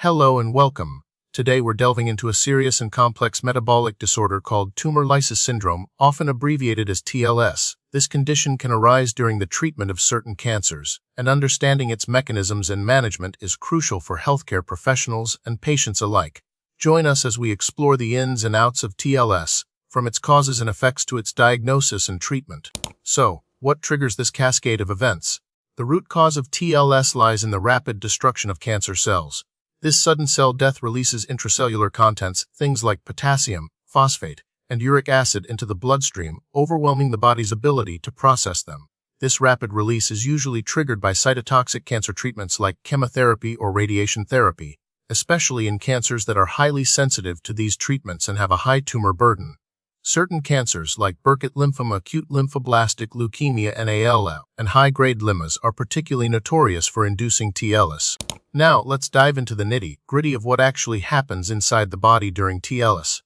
Hello and welcome. Today we're delving into a serious and complex metabolic disorder called tumor lysis syndrome, often abbreviated as TLS. This condition can arise during the treatment of certain cancers, and understanding its mechanisms and management is crucial for healthcare professionals and patients alike. Join us as we explore the ins and outs of TLS, from its causes and effects to its diagnosis and treatment. So, what triggers this cascade of events? The root cause of TLS lies in the rapid destruction of cancer cells. This sudden cell death releases intracellular contents, things like potassium, phosphate, and uric acid into the bloodstream, overwhelming the body's ability to process them. This rapid release is usually triggered by cytotoxic cancer treatments like chemotherapy or radiation therapy, especially in cancers that are highly sensitive to these treatments and have a high tumor burden. Certain cancers like Burkitt lymphoma, acute lymphoblastic leukemia, and ALL, and high-grade lymphomas are particularly notorious for inducing TLS. Now, let's dive into the nitty-gritty of what actually happens inside the body during TLS.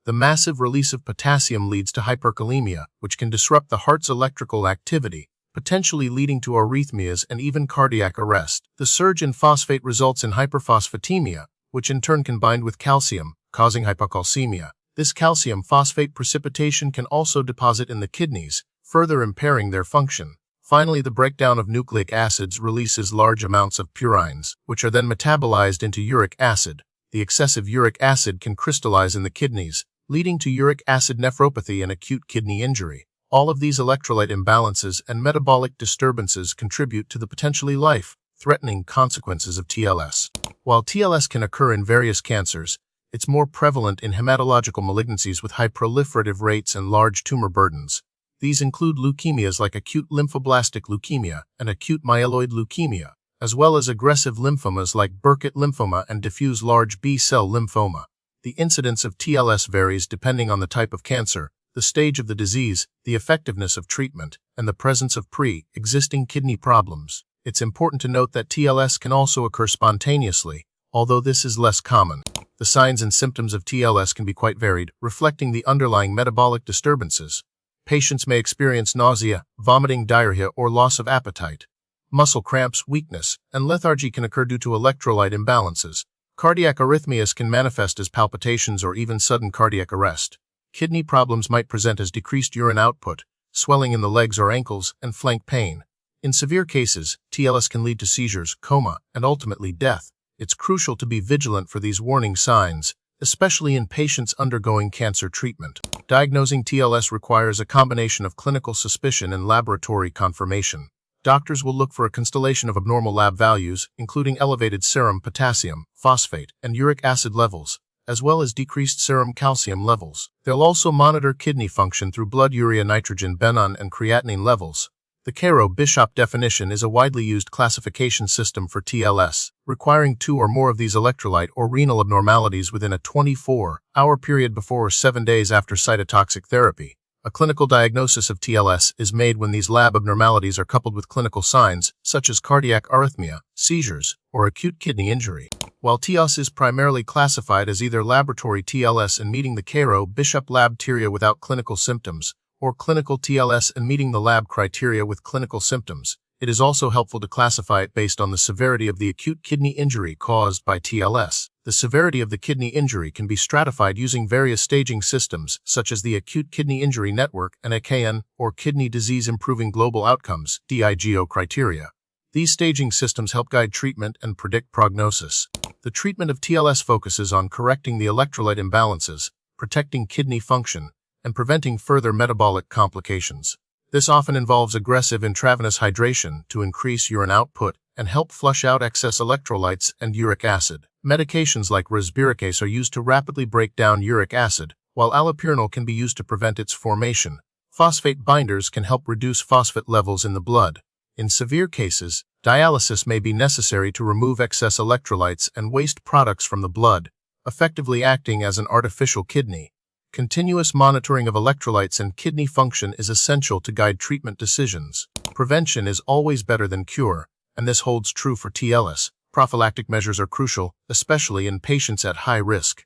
The massive release of potassium leads to hyperkalemia, which can disrupt the heart's electrical activity, potentially leading to arrhythmias and even cardiac arrest. The surge in phosphate results in hyperphosphatemia, which in turn can bind with calcium, causing hypocalcemia. This calcium phosphate precipitation can also deposit in the kidneys, further impairing their function. Finally, the breakdown of nucleic acids releases large amounts of purines, which are then metabolized into uric acid. The excessive uric acid can crystallize in the kidneys, leading to uric acid nephropathy and acute kidney injury. All of these electrolyte imbalances and metabolic disturbances contribute to the potentially life-threatening consequences of TLS. While TLS can occur in various cancers, it's more prevalent in hematological malignancies with high proliferative rates and large tumor burdens. These include leukemias like acute lymphoblastic leukemia and acute myeloid leukemia, as well as aggressive lymphomas like Burkitt lymphoma and diffuse large B-cell lymphoma. The incidence of TLS varies depending on the type of cancer, the stage of the disease, the effectiveness of treatment, and the presence of pre-existing kidney problems. It's important to note that TLS can also occur spontaneously, although this is less common. The signs and symptoms of TLS can be quite varied, reflecting the underlying metabolic disturbances. Patients may experience nausea, vomiting, diarrhea, or loss of appetite. Muscle cramps, weakness, and lethargy can occur due to electrolyte imbalances. Cardiac arrhythmias can manifest as palpitations or even sudden cardiac arrest. Kidney problems might present as decreased urine output, swelling in the legs or ankles, and flank pain. In severe cases, TLS can lead to seizures, coma, and ultimately death. It's crucial to be vigilant for these warning signs, especially in patients undergoing cancer treatment. Diagnosing TLS requires a combination of clinical suspicion and laboratory confirmation. Doctors will look for a constellation of abnormal lab values, including elevated serum potassium, phosphate, and uric acid levels, as well as decreased serum calcium levels. They'll also monitor kidney function through blood urea nitrogen benon and creatinine levels. The Caro-Bishop definition is a widely used classification system for TLS, requiring 2 or more of these electrolyte or renal abnormalities within a 24-hour period before or 7 days after cytotoxic therapy. A clinical diagnosis of TLS is made when these lab abnormalities are coupled with clinical signs, such as cardiac arrhythmia, seizures, or acute kidney injury. While TLS is primarily classified as either laboratory TLS and meeting the Caro-Bishop lab criteria without clinical symptoms, or clinical TLS and meeting the lab criteria with clinical symptoms, it is also helpful to classify it based on the severity of the acute kidney injury caused by TLS. The severity of the kidney injury can be stratified using various staging systems, such as the Acute Kidney Injury Network and AKN, or Kidney Disease Improving Global Outcomes (DIGO) criteria. These staging systems help guide treatment and predict prognosis. The treatment of TLS focuses on correcting the electrolyte imbalances, protecting kidney function, and preventing further metabolic complications. This often involves aggressive intravenous hydration to increase urine output and help flush out excess electrolytes and uric acid. Medications like resbiricase are used to rapidly break down uric acid, while allopurinol can be used to prevent its formation. Phosphate binders can help reduce phosphate levels in the blood. In severe cases, dialysis may be necessary to remove excess electrolytes and waste products from the blood, effectively acting as an artificial kidney. Continuous monitoring of electrolytes and kidney function is essential to guide treatment decisions. Prevention is always better than cure, and this holds true for TLS. Prophylactic measures are crucial, especially in patients at high risk.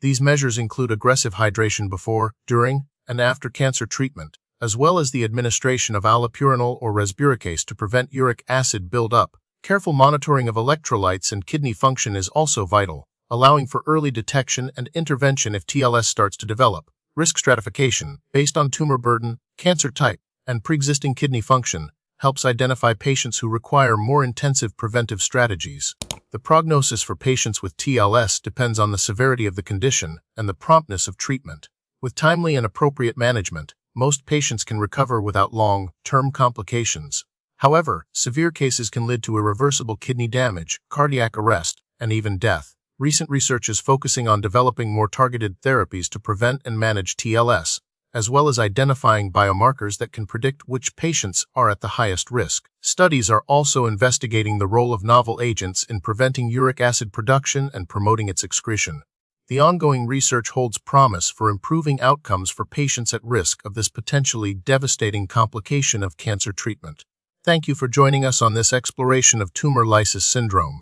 These measures include aggressive hydration before, during, and after cancer treatment, as well as the administration of allopurinol or resbiricase to prevent uric acid buildup, Careful monitoring of electrolytes and kidney function is also vital, allowing for early detection and intervention if TLS starts to develop. Risk stratification, based on tumor burden, cancer type, and pre-existing kidney function, helps identify patients who require more intensive preventive strategies. The prognosis for patients with TLS depends on the severity of the condition and the promptness of treatment. With timely and appropriate management, most patients can recover without long-term complications. However, severe cases can lead to irreversible kidney damage, cardiac arrest, and even death. Recent research is focusing on developing more targeted therapies to prevent and manage TLS, as well as identifying biomarkers that can predict which patients are at the highest risk. Studies are also investigating the role of novel agents in preventing uric acid production and promoting its excretion. The ongoing research holds promise for improving outcomes for patients at risk of this potentially devastating complication of cancer treatment. Thank you for joining us on this exploration of tumor lysis syndrome.